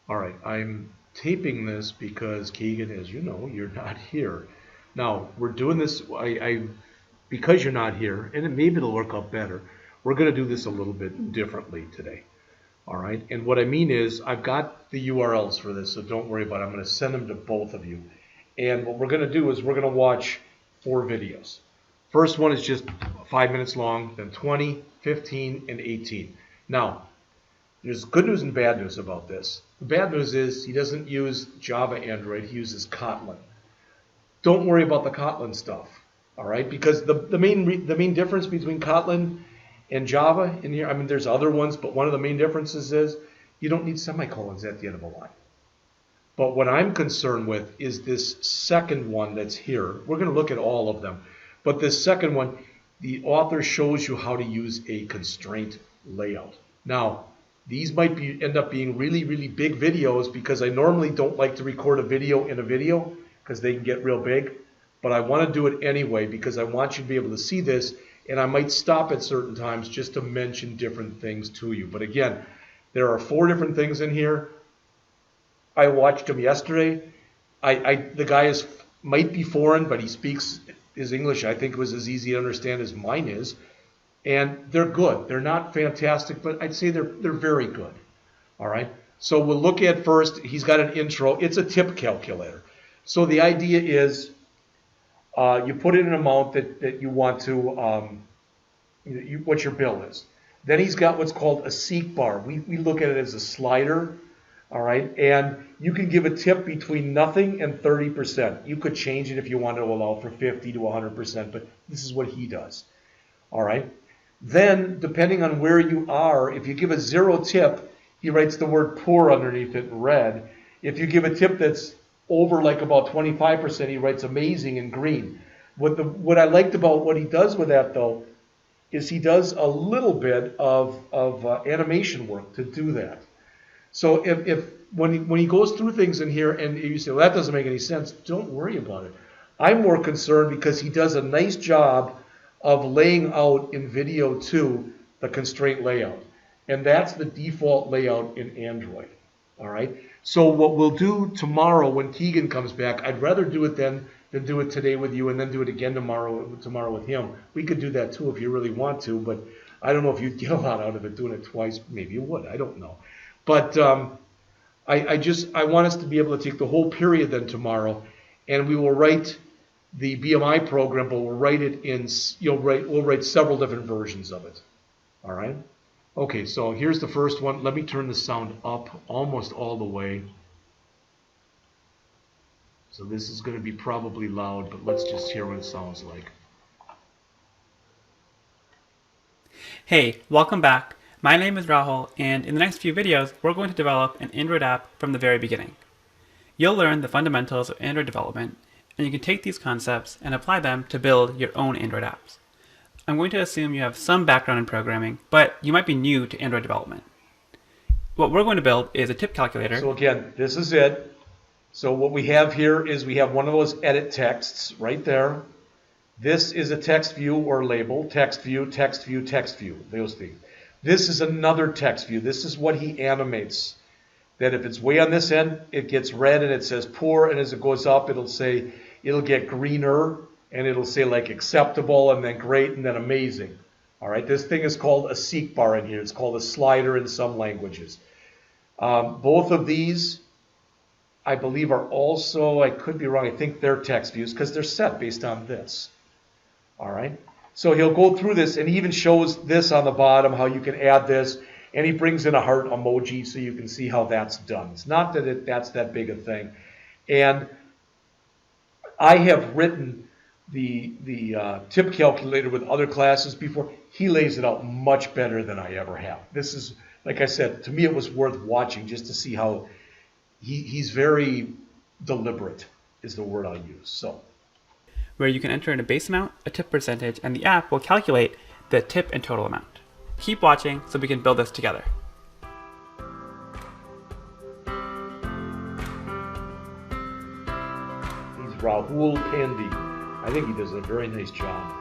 All right, I'm taping this because Keegan, as you know, you're not here. Now, we're doing this, because you're not here, and maybe it'll work out better, we're going to do this a little bit differently today. All right, and what I mean is I've got the URLs for this, so don't worry about it. I'm going to send them to both of you. And what we're going to do is we're going to watch 4 videos. First one is just 5 minutes long, then 20, 15, and 18. Now, there's good news and bad news about this. The bad news is he doesn't use Java Android, he uses Kotlin. Don't worry about the Kotlin stuff, all right? Because the main difference between Kotlin and Java in here, I mean, there's other ones, but one of the main differences is you don't need semicolons at the end of a line. But what I'm concerned with is this second one that's here. We're going to look at all of them. But this second one, the author shows you how to use a constraint layout. Now, these might end up being really, really big videos because I normally don't like to record a video in a video because they can get real big. But I want to do it anyway because I want you to be able to see this. And I might stop at certain times just to mention different things to you. But again, there are 4 different things in here. I watched him yesterday. The guy might be foreign, but he speaks his English, I think, was as easy to understand as mine is. And they're good. They're not fantastic, but I'd say they're very good. All right. So we'll look at first, he's got an intro. It's a tip calculator. So the idea is you put in an amount that you want to, what your bill is. Then he's got what's called a seek bar. We look at it as a slider, all right? And you can give a tip between nothing and 30%. You could change it if you want to allow for 50 to 100%, but this is what he does, all right? Then, depending on where you are, if you give a 0 tip, he writes the word poor underneath it in red. If you give a tip that's over like about 25%, he writes amazing in green. What I liked about what he does with that, though, is he does a little bit of animation work to do that. So when he goes through things in here and you say, well, that doesn't make any sense, don't worry about it. I'm more concerned because he does a nice job of laying out in video 2 the constraint layout. And that's the default layout in Android. All right. So what we'll do tomorrow when Keegan comes back, I'd rather do it then than do it today with you and then do it again tomorrow with him. We could do that too if you really want to, but I don't know if you'd get a lot out of it doing it twice. Maybe you would. I don't know. But I want us to be able to take the whole period then tomorrow, and we will write the BMI program, but we'll write it in, we'll write several different versions of it. All right. Okay, so here's the first one. Let me turn the sound up almost all the way. So this is going to be probably loud, but let's just hear what it sounds like. Hey, welcome back. My name is Rahul, and in the next few videos, we're going to develop an Android app from the very beginning. You'll learn the fundamentals of Android development, and you can take these concepts and apply them to build your own Android apps. I'm going to assume you have some background in programming, but you might be new to Android development. What we're going to build is a tip calculator. So again, this is it. So what we have here is we have one of those edit texts right there. This is a text view or label, text view, text view, text view, those things. This is another text view. This is what he animates. That if it's way on this end, it gets red and it says poor, and as it goes up, it'll get greener, and it'll say like acceptable, and then great, and then amazing. All right, this thing is called a seek bar in here. It's called a slider in some languages. Both of these, I believe, are also, I could be wrong, I think they're text views because they're set based on this. All right, so he'll go through this, and he even shows this on the bottom, how you can add this, and he brings in a heart emoji so you can see how that's done. It's not that that's that big a thing. And I have written the tip calculator with other classes before. He lays it out much better than I ever have. This is, like I said, to me it was worth watching just to see how he's very deliberate is the word I'll use. So, where you can enter in a base amount, a tip percentage, and the app will calculate the tip and total amount. Keep watching so we can build this together. He's Rahul Pandey. I think he does a very nice job.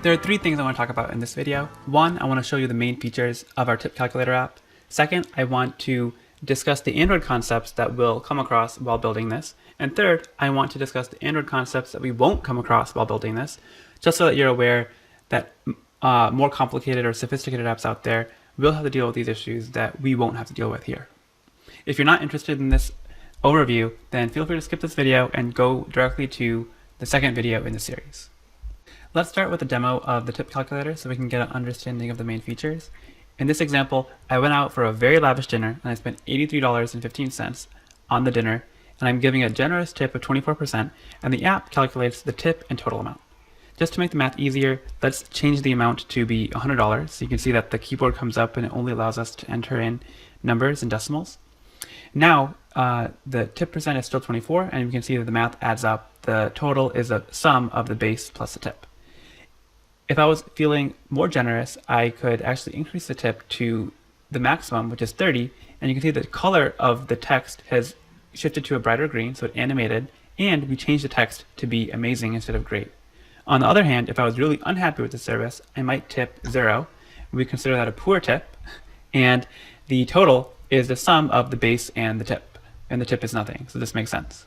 There are 3 things I want to talk about in this video. 1, I want to show you the main features of our tip calculator app. Second, I want to discuss the Android concepts that we'll come across while building this. And third, I want to discuss the Android concepts that we won't come across while building this, just so that you're aware that more complicated or sophisticated apps out there will have to deal with these issues that we won't have to deal with here. If you're not interested in this overview, then feel free to skip this video and go directly to the second video in the series. Let's start with a demo of the TipCalculator so we can get an understanding of the main features. In this example, I went out for a very lavish dinner and I spent $83.15 on the dinner, and I'm giving a generous tip of 24%, and the app calculates the tip and total amount. Just to make the math easier, let's change the amount to be $100. So you can see that the keyboard comes up and it only allows us to enter in numbers and decimals. Now, the tip percent is still 24, and you can see that the math adds up. The total is a sum of the base plus the tip. If I was feeling more generous, I could actually increase the tip to the maximum, which is 30, and you can see the color of the text has shifted to a brighter green, so it animated, and we changed the text to be amazing instead of great. On the other hand, if I was really unhappy with the service, I might tip 0. We consider that a poor tip, and the total is the sum of the base and the tip is nothing, so this makes sense.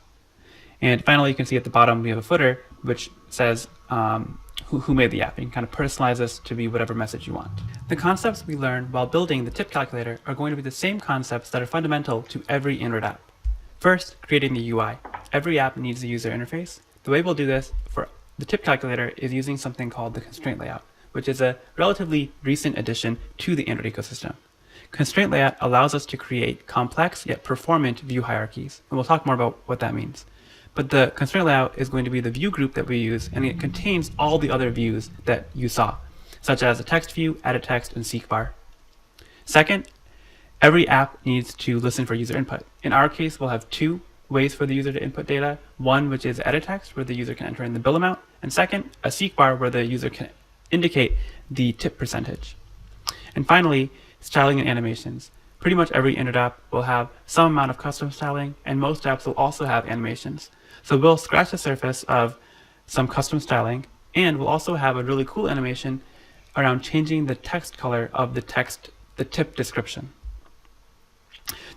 And finally, you can see at the bottom we have a footer which says who made the app. You can kind of personalize this to be whatever message you want. The concepts we learned while building the TipCalculator are going to be the same concepts that are fundamental to every Android app. First, creating the UI. Every app needs a user interface. The way we'll do this for the TipCalculator is using something called the constraint layout, which is a relatively recent addition to the Android ecosystem. Constraint layout allows us to create complex yet performant view hierarchies, and we'll talk more about what that means. But the constraint layout is going to be the view group that we use, and it contains all the other views that you saw, such as a text view, edit text, and seek bar. Second, every app needs to listen for user input. In our case, we'll have two ways for the user to input data. One, which is edit text, where the user can enter in the bill amount, and second, a seek bar where the user can indicate the tip percentage. And finally, styling and animations. Pretty much every Android app will have some amount of custom styling, and most apps will also have animations. So we'll scratch the surface of some custom styling, and we'll also have a really cool animation around changing the text color of the tip description.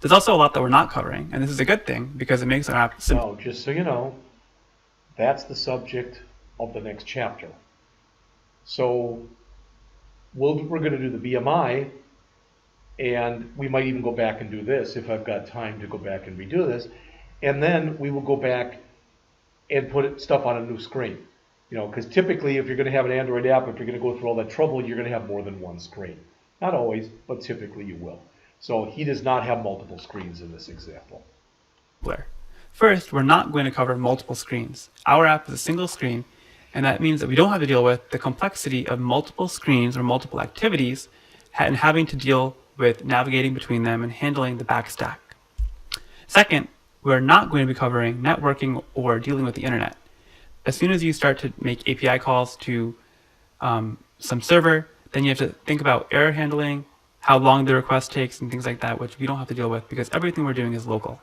There's also a lot that we're not covering, and this is a good thing because it makes our app simple. Now, just so you know, that's the subject of the next chapter. So we're going to do the BMI, and we might even go back and do this if I've got time to go back and redo this, and then we will go back and put stuff on a new screen. You know, because typically if you're going to have an Android app, if you're going to go through all that trouble, you're going to have more than one screen. Not always, but typically you will. So he does not have multiple screens in this example. First, we're not going to cover multiple screens. Our app is a single screen, and that means that we don't have to deal with the complexity of multiple screens or multiple activities and having to deal with navigating between them and handling the back stack. Second, we're not going to be covering networking or dealing with the internet. As soon as you start to make API calls to some server, then you have to think about error handling, how long the request takes, and things like that, which we don't have to deal with because everything we're doing is local.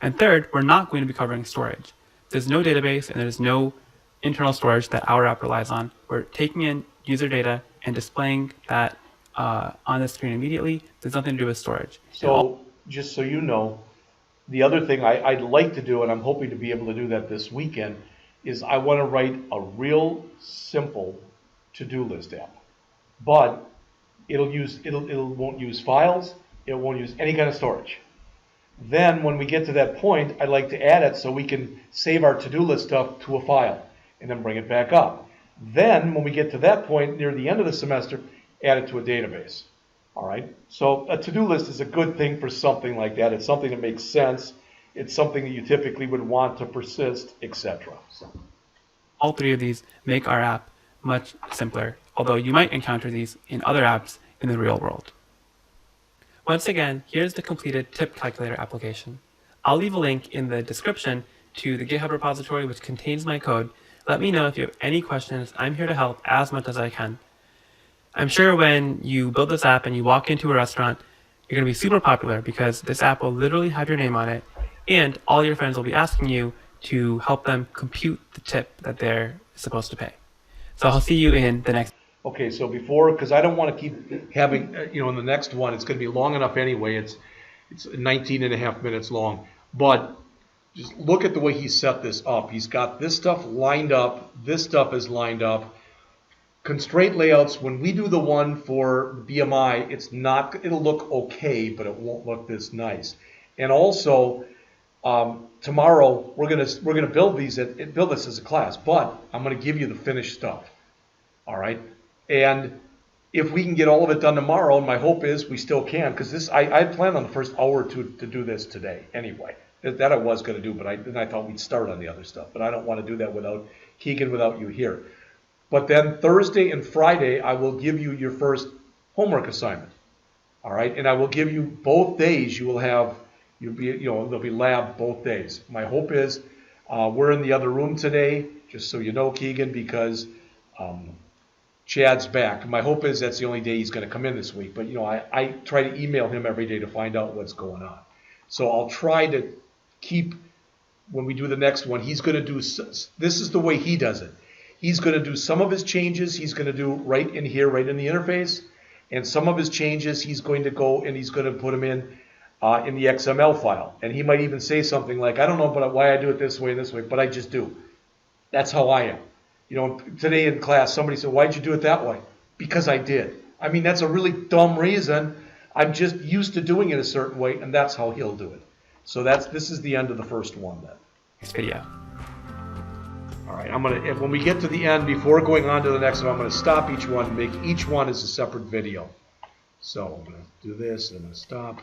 And third, we're not going to be covering storage. There's no database and there's no internal storage that our app relies on. We're taking in user data and displaying that on the screen immediately. There's nothing to do with storage. So just so you know, the other thing I'd like to do, and I'm hoping to be able to do that this weekend, is I want to write a real simple to-do list app. But it won't use files, it won't use any kind of storage. Then when we get to that point, I'd like to add it so we can save our to-do list stuff to a file and then bring it back up. Then when we get to that point near the end of the semester, add it to a database. All right, so a to-do list is a good thing for something like that. It's something that makes sense. It's something that you typically would want to persist, etc. So. All three of these make our app much simpler, although you might encounter these in other apps in the real world. Once again, here's the completed TipCalculator application. I'll leave a link in the description to the GitHub repository which contains my code. Let me know if you have any questions. I'm here to help as much as I can. I'm sure when you build this app and you walk into a restaurant, you're going to be super popular because this app will literally have your name on it, and all your friends will be asking you to help them compute the tip that they're supposed to pay. So I'll see you in the next Okay, so before, because I don't want to keep having, in the next one, it's going to be long enough anyway. It's 19 and a half minutes long. But just look at the way he set this up. He's got this stuff lined up. This stuff is lined up. Constraint layouts, when we do the one for BMI, it'll look okay, but it won't look this nice. And also, tomorrow we're gonna build build this as a class, but I'm gonna give you the finished stuff. All right, and if we can get all of it done tomorrow, and my hope is we still can, because I planned on the first hour to do this today anyway. That I was going to do, but then I thought we'd start on the other stuff. But I don't want to do that without Keegan, without you here. But then Thursday and Friday, I will give you your first homework assignment. All right, and I will give you both days. There'll be lab both days. My hope is we're in the other room today, just so you know, Keegan, because Chad's back. My hope is that's the only day he's going to come in this week. But I try to email him every day to find out what's going on. So I'll try to keep, when we do the next one, he's going to do, this is the way he does it. He's going to do some of his changes, he's going to do right in here, right in the interface, and some of his changes he's going to go and he's going to put them in the XML file. And he might even say something like, I don't know why I do it this way and this way, but I just do. That's how I am. Today in class, somebody said, why'd you do it that way? Because I did. I mean, that's a really dumb reason. I'm just used to doing it a certain way, and that's how he'll do it. So this is the end of the first one then. Next video. All right, when we get to the end, before going on to the next one, I'm going to stop each one and make each one as a separate video. So I'm going to do this, and I'm going to stop.